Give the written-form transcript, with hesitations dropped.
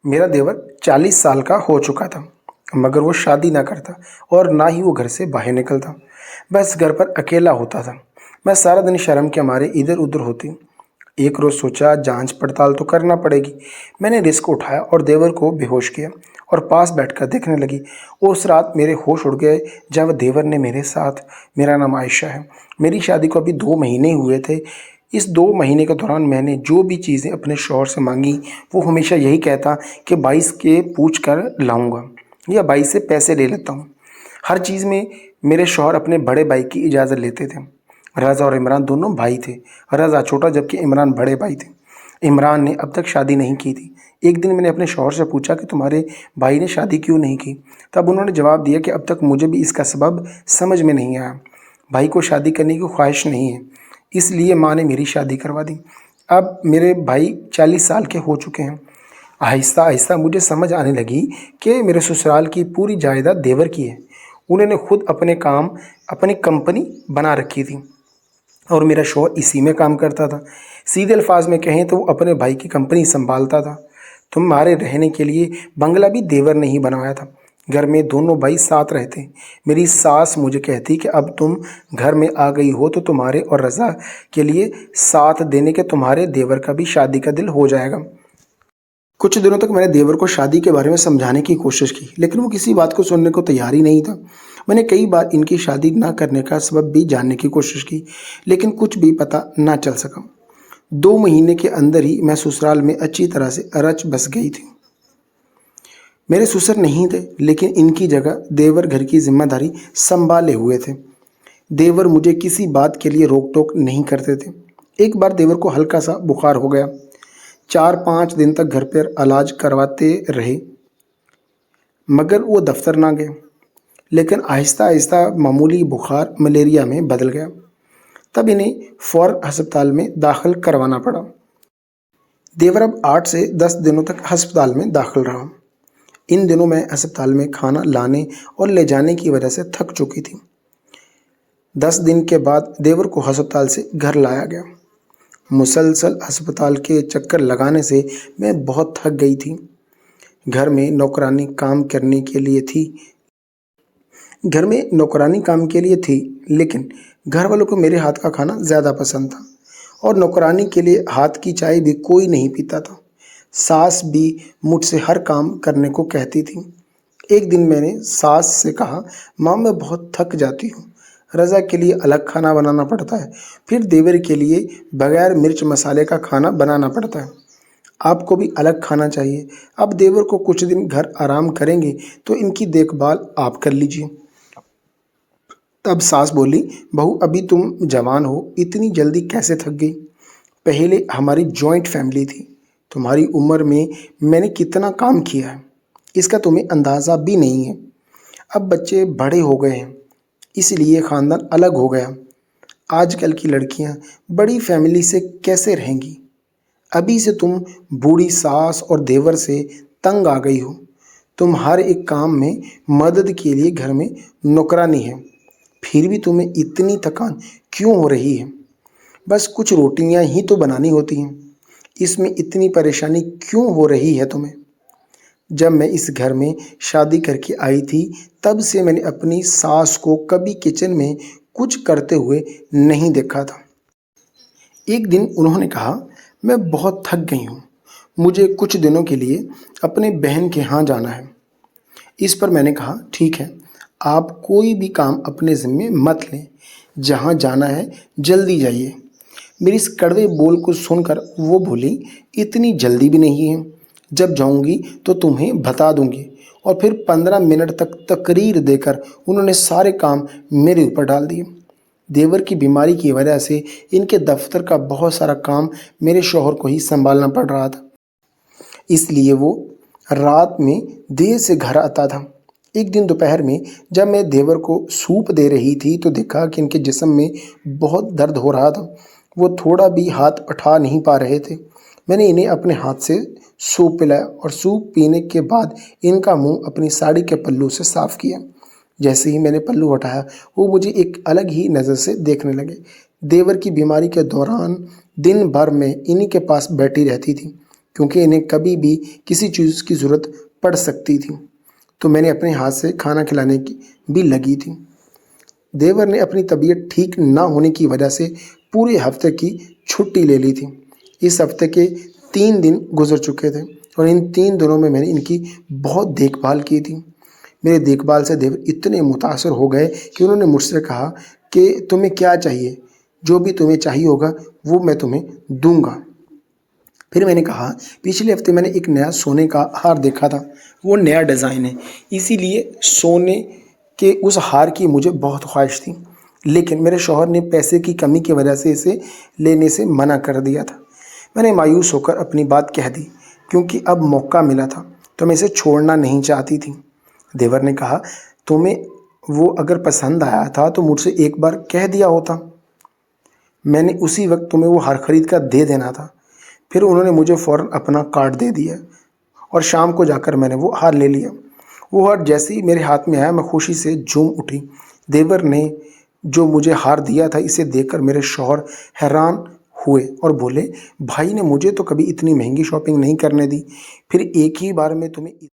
मेरा देवर 40 साल का हो चुका था, मगर वो शादी ना करता और ना ही वो घर से बाहर निकलता। बस घर पर अकेला होता था। मैं सारा दिन शर्म के मारे इधर उधर होती। एक रोज़ सोचा जांच पड़ताल तो करना पड़ेगी। मैंने रिस्क उठाया और देवर को बेहोश किया और पास बैठकर देखने लगी। उस रात मेरे होश उड़ गए जब देवर ने मेरे साथ, मेरा नाम आयशा है, मेरी शादी को अभी 2 महीने हुए थे, इस 2 महीने के दौरान मैंने जो भी चीज़ें अपने शौहर से मांगी वो हमेशा यही कहता कि 22 के पूछ कर लाऊंगा या 22 से पैसे ले लेता हूँ। हर चीज़ में मेरे शौहर अपने बड़े भाई की इजाज़त लेते थे। रज़ा और इमरान दोनों भाई थे। रज़ा छोटा जबकि इमरान बड़े भाई थे। इमरान ने अब तक शादी नहीं की थी। एक दिन मैंने अपने शौहर से पूछा कि तुम्हारे भाई ने शादी क्यों नहीं की। तब उन्होंने जवाब दिया कि अब तक मुझे भी इसका सबब समझ में नहीं आया। भाई को शादी करने की ख्वाहिश नहीं है, इसलिए माँ ने मेरी शादी करवा दी। अब मेरे भाई 40 साल के हो चुके हैं। आहिस्ता आहिस्ता मुझे समझ आने लगी कि मेरे ससुराल की पूरी जायदाद देवर की है। उन्होंने खुद अपने काम, अपनी कंपनी बना रखी थी और मेरा शौहर इसी में काम करता था। सीधे अल्फाज में कहें तो वो अपने भाई की कंपनी संभालता था। तुम्हारे रहने के लिए बंगला भी देवर ने ही बनवाया था। घर में दोनों भाई साथ रहते। मेरी सास मुझे कहती कि अब तुम घर में आ गई हो तो तुम्हारे और रज़ा के लिए साथ देने के तुम्हारे देवर का भी शादी का दिल हो जाएगा। कुछ दिनों तक मैंने देवर को शादी के बारे में समझाने की कोशिश की, लेकिन वो किसी बात को सुनने को तैयार ही नहीं था। मैंने कई बार इनकी शादी ना करने का सबब भी जानने की कोशिश की, लेकिन कुछ भी पता ना चल सका। 2 महीने के अंदर ही मैं ससुराल में अच्छी तरह से रच बस गई थी। मेरे ससुर नहीं थे, लेकिन इनकी जगह देवर घर की जिम्मेदारी संभाले हुए थे। देवर मुझे किसी बात के लिए रोक टोक नहीं करते थे। एक बार देवर को हल्का सा बुखार हो गया। 4-5 दिन तक घर पर इलाज करवाते रहे, मगर वो दफ्तर ना गए। लेकिन आहिस्ता आहिस्ता मामूली बुखार मलेरिया में बदल गया। तब इन्हें फौरन अस्पताल में दाखिल करवाना पड़ा। देवर अब 8 से 10 दिनों तक अस्पताल में दाखिल रहा। इन दिनों मैं अस्पताल में खाना लाने और ले जाने की वजह से थक चुकी थी। 10 दिन के बाद देवर को अस्पताल से घर लाया गया। मुसलसल अस्पताल के चक्कर लगाने से मैं बहुत थक गई थी। घर में नौकरानी काम करने के लिए थी घर में नौकरानी काम के लिए थी, लेकिन घर वालों को मेरे हाथ का खाना ज़्यादा पसंद था और नौकरानी के लिए हाथ की चाय भी कोई नहीं पीता था। सास भी मुझसे हर काम करने को कहती थी। एक दिन मैंने सास से कहा, माँ मैं बहुत थक जाती हूँ। रज़ा के लिए अलग खाना बनाना पड़ता है, फिर देवर के लिए बगैर मिर्च मसाले का खाना बनाना पड़ता है। आपको भी अलग खाना चाहिए। अब देवर को कुछ दिन घर आराम करेंगे तो इनकी देखभाल आप कर लीजिए। तब सास बोली, बहू अभी तुम जवान हो, इतनी जल्दी कैसे थक गई। पहले हमारी जॉइंट फैमिली थी। तुम्हारी उम्र में मैंने कितना काम किया है, इसका तुम्हें अंदाज़ा भी नहीं है। अब बच्चे बड़े हो गए हैं, इसलिए ख़ानदान अलग हो गया। आजकल की लड़कियां बड़ी फैमिली से कैसे रहेंगी। अभी से तुम बूढ़ी सास और देवर से तंग आ गई हो। तुम हर एक काम में मदद के लिए घर में नौकरानी है, फिर भी तुम्हें इतनी थकान क्यों हो रही है। बस कुछ रोटियां ही तो बनानी होती हैं, इसमें इतनी परेशानी क्यों हो रही है तुम्हें। जब मैं इस घर में शादी करके आई थी, तब से मैंने अपनी सास को कभी किचन में कुछ करते हुए नहीं देखा था। एक दिन उन्होंने कहा, मैं बहुत थक गई हूँ, मुझे कुछ दिनों के लिए अपने बहन के यहाँ जाना है। इस पर मैंने कहा, ठीक है, आप कोई भी काम अपने ज़िम्मे मत लें, जहाँ जाना है जल्दी जाइए। मेरी इस कड़वे बोल को सुनकर वो बोली, इतनी जल्दी भी नहीं है, जब जाऊंगी तो तुम्हें बता दूंगी। और फिर 15 मिनट तक तकरीर देकर उन्होंने सारे काम मेरे ऊपर डाल दिए। देवर की बीमारी की वजह से इनके दफ्तर का बहुत सारा काम मेरे शौहर को ही संभालना पड़ रहा था, इसलिए वो रात में देर से घर आता था। एक दिन दोपहर में जब मैं देवर को सूप दे रही थी तो देखा कि इनके जिस्म में बहुत दर्द हो रहा था। वो थोड़ा भी हाथ उठा नहीं पा रहे थे। मैंने इन्हें अपने हाथ से सूप पिलाया और सूप पीने के बाद इनका मुंह अपनी साड़ी के पल्लू से साफ किया। जैसे ही मैंने पल्लू हटाया, वो मुझे एक अलग ही नज़र से देखने लगे। देवर की बीमारी के दौरान दिन भर मैं इन्हीं के पास बैठी रहती थी। क्योंकि इन्हें कभी भी किसी चीज़ की ज़रूरत पड़ सकती थी। तो मैंने अपने हाथ से खाना खिलाने की भी लगी थी। देवर ने अपनी तबीयत ठीक ना होने की वजह से पूरे हफ्ते की छुट्टी ले ली थी। इस हफ्ते के 3 दिन गुजर चुके थे और इन 3 दिनों में मैंने इनकी बहुत देखभाल की थी। मेरे देखभाल से देवर इतने मुतासर हो गए कि उन्होंने मुझसे कहा कि तुम्हें क्या चाहिए, जो भी तुम्हें चाहिए होगा वो मैं तुम्हें दूंगा। फिर मैंने कहा, पिछले हफ्ते मैंने एक नया सोने का हार देखा था, वो नया डिज़ाइन है, इसीलिए सोने के उस हार की मुझे बहुत ख्वाहिश थी, लेकिन मेरे शौहर ने पैसे की कमी की वजह से इसे लेने से मना कर दिया था। मैंने मायूस होकर अपनी बात कह दी, क्योंकि अब मौका मिला था तो मैं इसे छोड़ना नहीं चाहती थी। देवर ने कहा, तुम्हें वो अगर पसंद आया था तो मुझसे एक बार कह दिया होता, मैंने उसी वक्त तुम्हें वो हार खरीद कर दे देना था। फिर उन्होंने मुझे फ़ौरन अपना कार्ड दे दिया और शाम को जाकर मैंने वो हार ले लिया। वो हार जैसे ही मेरे हाथ में आया मैं खुशी से झूम उठी। देवर ने जो मुझे हार दिया था इसे देखकर मेरे शौहर हैरान हुए और बोले, भाई ने मुझे तो कभी इतनी महंगी शॉपिंग नहीं करने दी, फिर एक ही बार में तुम्हें